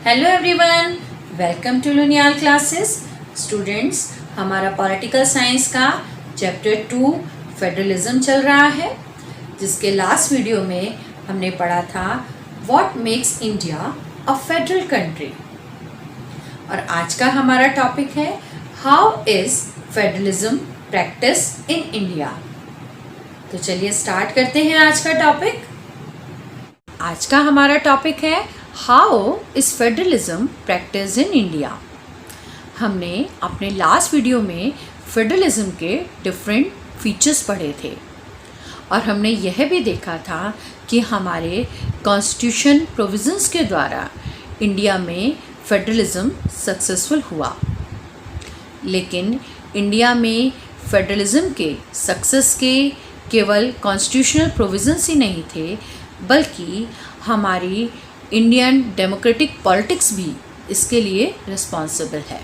Hello everyone, welcome to Luniyal classes. Students, हमारा political science का chapter 2 federalism चल रहा है, जिसके लास्ट वीडियो में हमने पढ़ा था what makes India a federal country. और आज का हमारा टॉपिक है how is federalism practice in India. तो चलिए स्टार्ट करते हैं आज का टॉपिक। आज का हमारा टॉपिक है how is federalism practice in India. हमने अपने लास्ट वीडियो में फेडरलिज्म के डिफरेंट फीचर्स पढ़े थे और हमने यह भी देखा था कि हमारे कॉन्स्टिट्यूशन प्रोविजंस के द्वारा इंडिया में फेडरलिज्म सक्सेसफुल हुआ। लेकिन इंडिया में फेडरलिज्म के सक्सेस के केवल कॉन्स्टिट्यूशनल प्रोविजंस ही नहीं थे, बल्कि हमारी इंडियन डेमोक्रेटिक पॉलिटिक्स भी इसके लिए रिस्पॉन्सिबल है।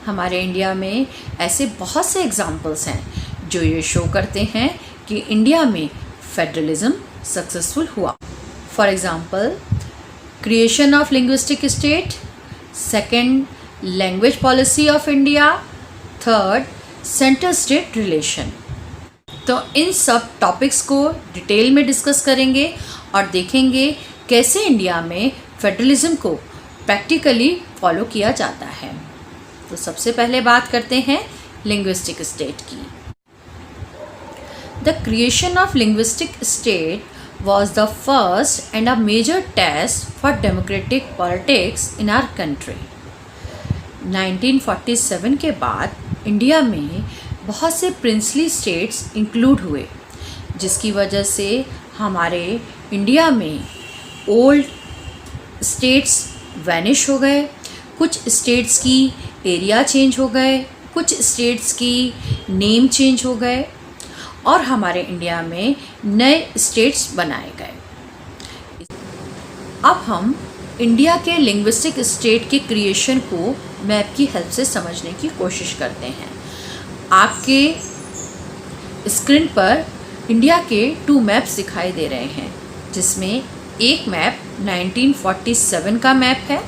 हमारे इंडिया में ऐसे बहुत से एग्जाम्पल्स हैं जो ये शो करते हैं कि इंडिया में फेडरलिज्म सक्सेसफुल हुआ। For example, creation of linguistic state, second language policy of India, third centre state relation. तो इन सब टॉपिक्स को डिटेल में डिस्कस करेंगे और देखेंगे कैसे इंडिया में फेडरलिज्म को प्रैक्टिकली फॉलो किया जाता है। तो सबसे पहले बात करते हैं लिंग्विस्टिक स्टेट की। The creation of linguistic state was the first and a major test for democratic politics in our country. 1947 के बाद इंडिया में बहुत से प्रिंसली स्टेट्स इंक्लूड हुए, जिसकी वजह से हमारे इंडिया में ओल्ड स्टेट्स वैनिश हो गए। कुछ स्टेट्स की एरिया चेंज हो गए, कुछ स्टेट्स की नेम चेंज हो गए और हमारे इंडिया में नए स्टेट्स बनाए गए। अब हम इंडिया के लिंग्विस्टिक स्टेट के क्रिएशन को मैप की हेल्प से समझने की कोशिश करते हैं। आपके स्क्रीन पर इंडिया के 2 मैप्स दिखाई दे रहे हैं, जिसमें एक मैप 1947 का मैप है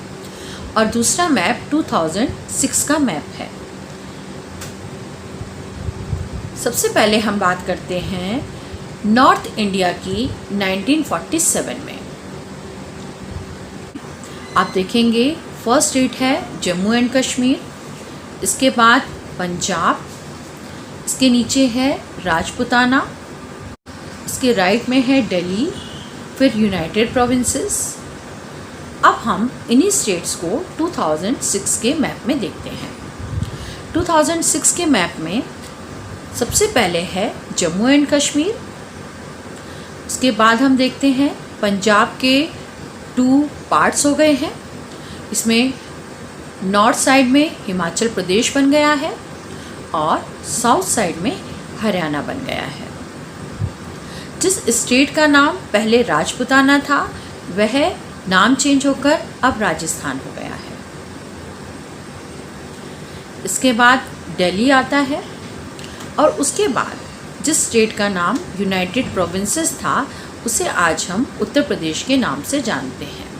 और दूसरा मैप 2006 का मैप है। सबसे पहले हम बात करते हैं नॉर्थ इंडिया की 1947 में। आप देखेंगे फर्स्ट स्टेट है जम्मू एंड कश्मीर, इसके बाद पंजाब, इसके नीचे है राजपूताना, इसके राइट में है दिल्ली, फिर यूनाइटेड प्रोविंसेस। अब हम इन्हीं स्टेट्स को 2006 के मैप में देखते हैं। 2006 के मैप में सबसे पहले है जम्मू एंड कश्मीर, उसके बाद हम देखते हैं पंजाब के 2 पार्ट्स हो गए हैं। इसमें नॉर्थ साइड में हिमाचल प्रदेश बन गया है और साउथ साइड में हरियाणा बन गया है। जिस स्टेट का नाम पहले राजपूताना था, वह नाम चेंज होकर अब राजस्थान हो गया है। इसके बाद दिल्ली आता है और उसके बाद जिस स्टेट का नाम यूनाइटेड प्रोविंसेस था, उसे आज हम उत्तर प्रदेश के नाम से जानते हैं।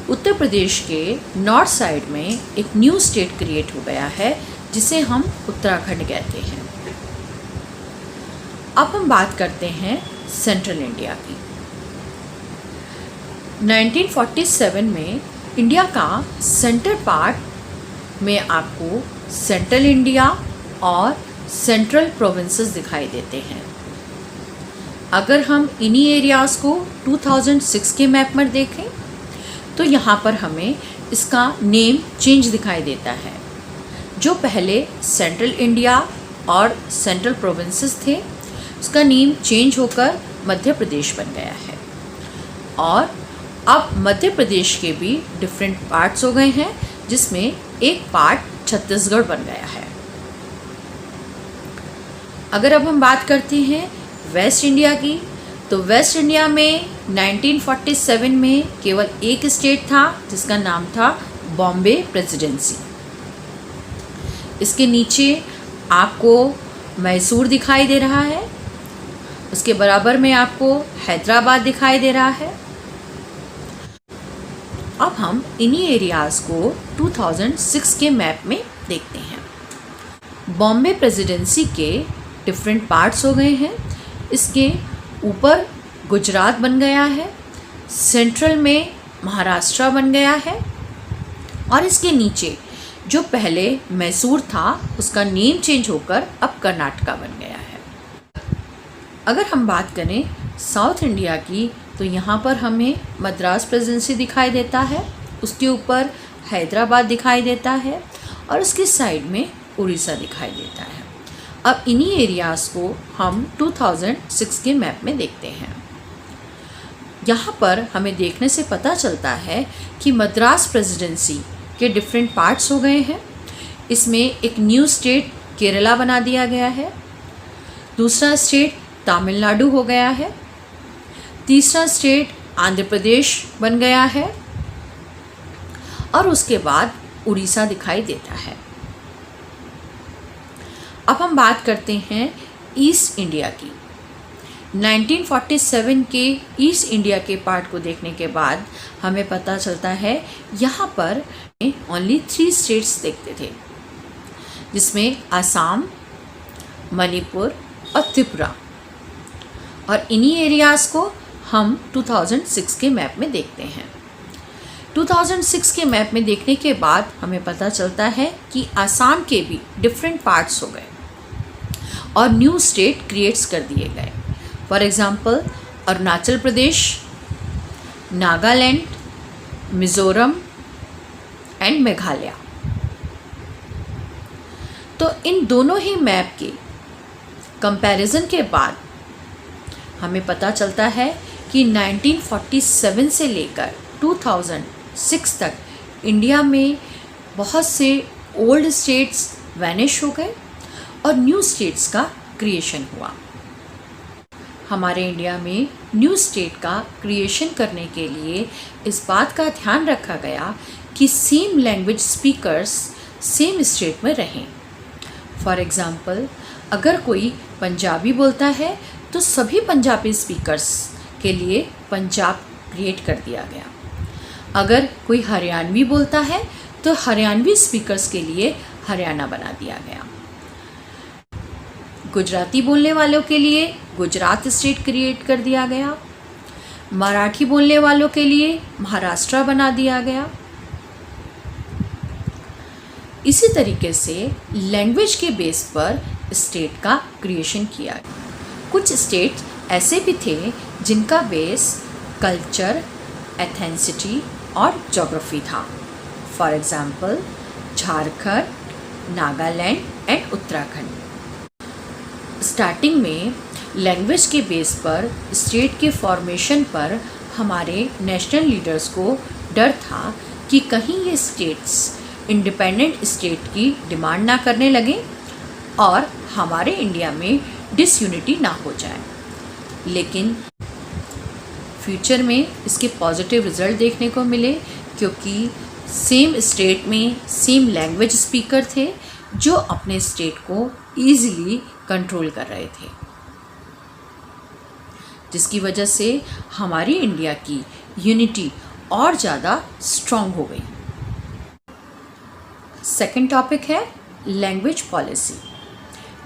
उत्तर प्रदेश के नॉर्थ साइड में एक न्यू स्टेट क्रिएट हो गया है, जिसे हम उत्तराखंड कहते हैं। अब हम बात करते हैं सेंट्रल इंडिया की। 1947 में इंडिया का सेंटर पार्ट में आपको सेंट्रल इंडिया और सेंट्रल प्रोविंसेस दिखाई देते हैं। अगर हम इन्हीं एरियाज़ को 2006 के मैप में देखें तो यहाँ पर हमें इसका नेम चेंज दिखाई देता है। जो पहले सेंट्रल इंडिया और सेंट्रल प्रोविंसेस थे, उसका नेम चेंज होकर मध्य प्रदेश बन गया है और अब मध्य प्रदेश के भी डिफरेंट पार्ट्स हो गए हैं, जिसमें एक पार्ट छत्तीसगढ़ बन गया है। अगर अब हम बात करते हैं वेस्ट इंडिया की, तो वेस्ट इंडिया में 1947 में केवल एक स्टेट था, जिसका नाम था बॉम्बे प्रेसिडेंसी। इसके नीचे आपको मैसूर दिखाई दे रहा है, उसके बराबर में आपको हैदराबाद दिखाई दे रहा है अब हम इन्हीं एरियाज़ को 2006 के मैप में देखते हैं। बॉम्बे प्रेसिडेंसी के डिफरेंट पार्ट्स हो गए हैं। इसके ऊपर गुजरात बन गया है, सेंट्रल में महाराष्ट्र बन गया है और इसके नीचे जो पहले मैसूर था उसका नेम चेंज होकर अब कर्नाटका बन गया है। अगर हम बात करें साउथ इंडिया की तो यहाँ पर हमें मद्रास प्रेसिडेंसी दिखाई देता है, उसके ऊपर हैदराबाद दिखाई देता है और उसकी साइड में उड़ीसा दिखाई देता है। अब इन्हीं एरियाज़ को हम 2006 के मैप में देखते हैं। यहाँ पर हमें देखने से पता चलता है कि मद्रास प्रेसिडेंसी के डिफरेंट पार्ट्स हो गए हैं। इसमें एक न्यू स्टेट केरला बना दिया गया है, दूसरा स्टेट तमिलनाडु हो गया है, तीसरा स्टेट आंध्र प्रदेश बन गया है और उसके बाद उड़ीसा दिखाई देता है। अब हम बात करते हैं ईस्ट इंडिया की। 1947 के ईस्ट इंडिया के पार्ट को देखने के बाद हमें पता चलता है यहाँ पर ओनली 3 स्टेट्स देखते थे, जिसमें आसाम, मणिपुर और त्रिपुरा, और इन्हीं एरियाज़ को हम 2006 के मैप में देखते हैं। 2006 के मैप में देखने के बाद हमें पता चलता है कि आसाम के भी डिफरेंट पार्ट्स हो गए और न्यू स्टेट क्रिएट्स कर दिए गए। For example Arunachal Pradesh, Nagaland, Mizoram and Meghalaya. तो इन दोनों ही मैप के कंपैरिजन के बाद हमें पता चलता है कि 1947 से लेकर 2006 तक इंडिया में बहुत से ओल्ड स्टेट्स वैनिश हो गए और न्यू स्टेट्स का क्रिएशन हुआ। हमारे इंडिया में न्यू स्टेट का क्रिएशन करने के लिए इस बात का ध्यान रखा गया कि same language speakers same state में रहें। फॉर एग्ज़ाम्पल अगर कोई पंजाबी बोलता है तो सभी पंजाबी स्पीकर्स के लिए पंजाब क्रिएट कर दिया गया। अगर कोई हरियाणवी बोलता है तो हरियाणवी स्पीकर्स के लिए हरियाणा बना दिया गया। गुजराती बोलने वालों के लिए गुजरात स्टेट क्रिएट कर दिया गया। मराठी बोलने वालों के लिए महाराष्ट्र बना दिया गया। इसी तरीके से लैंग्वेज के बेस पर स्टेट का क्रिएशन किया गया। कुछ स्टेट ऐसे भी थे जिनका बेस कल्चर, एथेंसिटी और ज्योग्राफी था। For example Jharkhand, Nagaland and Uttarakhand. Starting में लैंग्वेज के बेस पर स्टेट के फॉर्मेशन पर हमारे नेशनल लीडर्स को डर था कि कहीं ये स्टेट्स इंडिपेंडेंट स्टेट की डिमांड ना करने लगे और हमारे इंडिया में डिसयूनिटी ना हो जाए। लेकिन फ्यूचर में इसके पॉजिटिव रिजल्ट देखने को मिले, क्योंकि सेम स्टेट में सेम लैंग्वेज स्पीकर थे जो अपने स्टेट को ईजिली कंट्रोल कर रहे थे, जिसकी वजह से हमारी इंडिया की यूनिटी और ज़्यादा स्ट्रॉन्ग हो गई। सेकंड टॉपिक है लैंग्वेज पॉलिसी।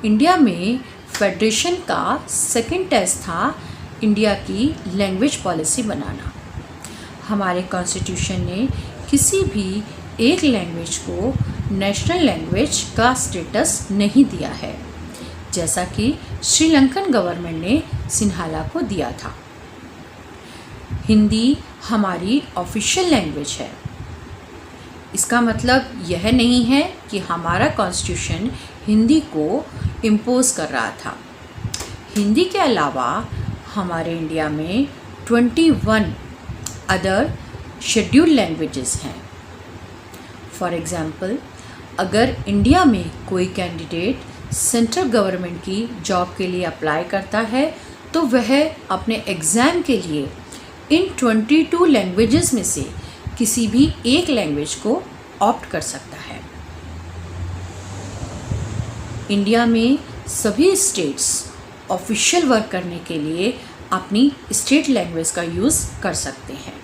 इंडिया में फेडरेशन का सेकंड टेस्ट था इंडिया की लैंग्वेज पॉलिसी बनाना। हमारे कॉन्स्टिट्यूशन ने किसी भी एक लैंग्वेज को नेशनल लैंग्वेज का स्टेटस नहीं दिया है, जैसा कि श्रीलंकन गवर्नमेंट ने सिन्हाला को दिया था। हिंदी हमारी ऑफिशियल लैंग्वेज है। इसका मतलब यह नहीं है कि हमारा कॉन्स्टिट्यूशन हिंदी को इम्पोज कर रहा था। हिंदी के अलावा हमारे इंडिया में 21 अदर शेड्यूल्ड लैंग्वेजेस हैं। फॉर एग्ज़ाम्पल अगर इंडिया में कोई कैंडिडेट सेंट्रल गवर्नमेंट की जॉब के लिए अप्लाई करता है तो वह अपने एग्ज़ाम के लिए इन 22 लैंग्वेजेस में से किसी भी एक लैंग्वेज को ऑप्ट कर सकता है। इंडिया में सभी स्टेट्स ऑफिशियल वर्क करने के लिए अपनी स्टेट लैंग्वेज का यूज़ कर सकते हैं।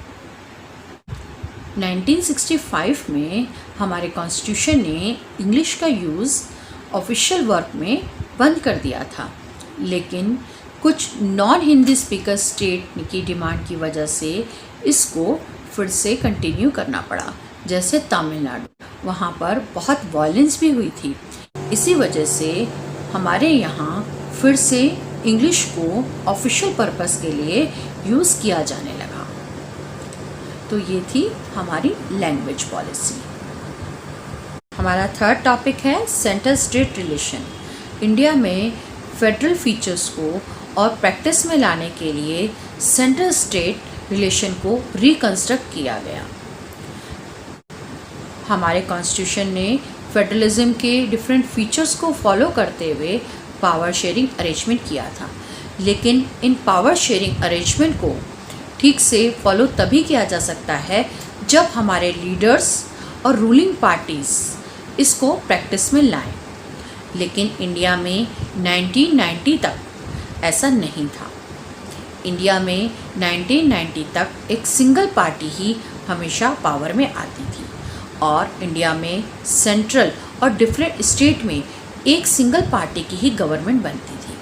1965 में हमारे कॉन्स्टिट्यूशन ने इंग्लिश का यूज़ ऑफिशियल वर्क में बंद कर दिया था, लेकिन कुछ नॉन हिंदी स्पीकर स्टेट की डिमांड की वजह से इसको फिर से कंटिन्यू करना पड़ा। जैसे तमिलनाडु, वहाँ पर बहुत वायलेंस भी हुई थी। इसी वजह से हमारे यहाँ फिर से इंग्लिश को ऑफिशियल पर्पस के लिए यूज़ किया जाने लगा। तो ये थी हमारी लैंग्वेज पॉलिसी। हमारा थर्ड टॉपिक है सेंटर स्टेट रिलेशन। इंडिया में फेडरल फीचर्स को और प्रैक्टिस में लाने के लिए सेंट्रल स्टेट रिलेशन को रिकंस्ट्रक्ट किया गया। हमारे कॉन्स्टिट्यूशन ने फेडरलिज्म के डिफरेंट फीचर्स को फॉलो करते हुए पावर शेयरिंग अरेंजमेंट किया था, लेकिन इन पावर शेयरिंग अरेंजमेंट को ठीक से फॉलो तभी किया जा सकता है जब हमारे लीडर्स और रूलिंग पार्टीज़ इसको प्रैक्टिस में लाएं। लेकिन इंडिया में 1990 तक ऐसा नहीं था। इंडिया में 1990 तक एक सिंगल पार्टी ही हमेशा पावर में आती थी और इंडिया में सेंट्रल और डिफरेंट स्टेट में एक सिंगल पार्टी की ही गवर्नमेंट बनती थी।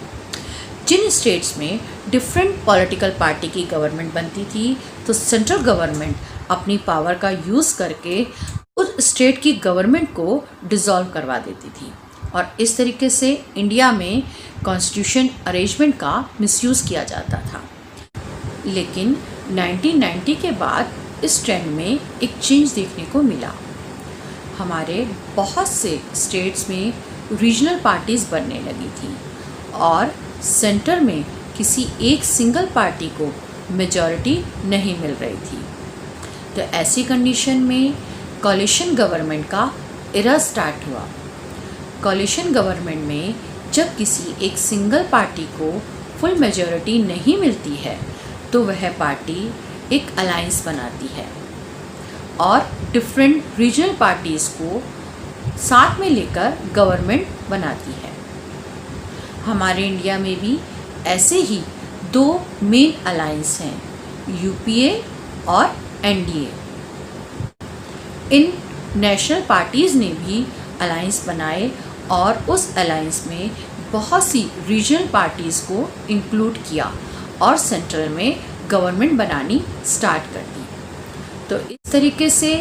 जिन स्टेट्स में डिफरेंट पॉलिटिकल पार्टी की गवर्नमेंट बनती थी तो सेंट्रल गवर्नमेंट अपनी पावर का यूज़ करके उस स्टेट की गवर्नमेंट को डिसॉल्व करवा देती थी और इस तरीके से इंडिया में कॉन्स्टिट्यूशन अरेंजमेंट का मिसयूज़ किया जाता था। लेकिन 1990 के बाद इस ट्रेंड में एक चेंज देखने को मिला। हमारे बहुत से स्टेट्स में रीजनल पार्टीज़ बनने लगी थी और सेंटर में किसी एक सिंगल पार्टी को मेजॉरिटी नहीं मिल रही थी। तो ऐसी कंडीशन में कोलिशन गवर्नमेंट का एरा स्टार्ट हुआ। कोलिशन गवर्नमेंट में जब किसी एक सिंगल पार्टी को फुल मेजॉरिटी नहीं मिलती है तो वह पार्टी एक अलायंस बनाती है और डिफरेंट रीजनल पार्टीज़ को साथ में लेकर गवर्नमेंट बनाती है। हमारे इंडिया में भी ऐसे ही दो मेन अलायंस हैं, यूपीए और एनडीए। इन नेशनल पार्टीज़ ने भी अलायंस बनाए और उस अलायंस में बहुत सी रीजनल पार्टीज़ को इंक्लूड किया और सेंट्रल में गवर्नमेंट बनानी स्टार्ट कर दी। तो इस तरीके से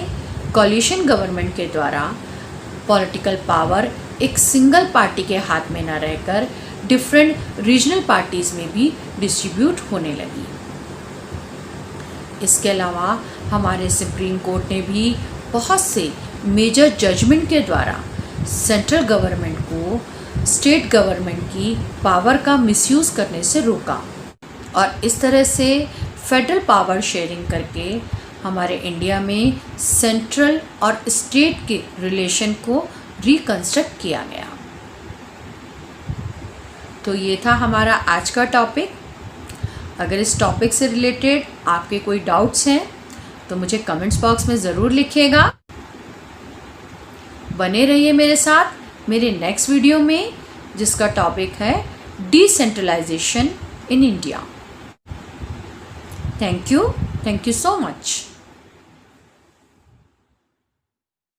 कोलिशन गवर्नमेंट के द्वारा पॉलिटिकल पावर एक सिंगल पार्टी के हाथ में न रहकर डिफरेंट रीजनल पार्टीज़ में भी डिस्ट्रीब्यूट होने लगी। इसके अलावा हमारे सुप्रीम कोर्ट ने भी बहुत से मेजर जजमेंट के द्वारा सेंट्रल गवर्नमेंट को स्टेट गवर्नमेंट की पावर का मिसयूज़ करने से रोका और इस तरह से फेडरल पावर शेयरिंग करके हमारे इंडिया में सेंट्रल और स्टेट के रिलेशन को रिकंस्ट्रक्ट किया गया। तो ये था हमारा आज का टॉपिक। अगर इस टॉपिक से रिलेटेड आपके कोई डाउट्स हैं तो मुझे कमेंट्स बॉक्स में ज़रूर लिखिएगा। बने रहिए मेरे साथ मेरे नेक्स्ट वीडियो में, जिसका टॉपिक है decentralisation in India. Thank you so much.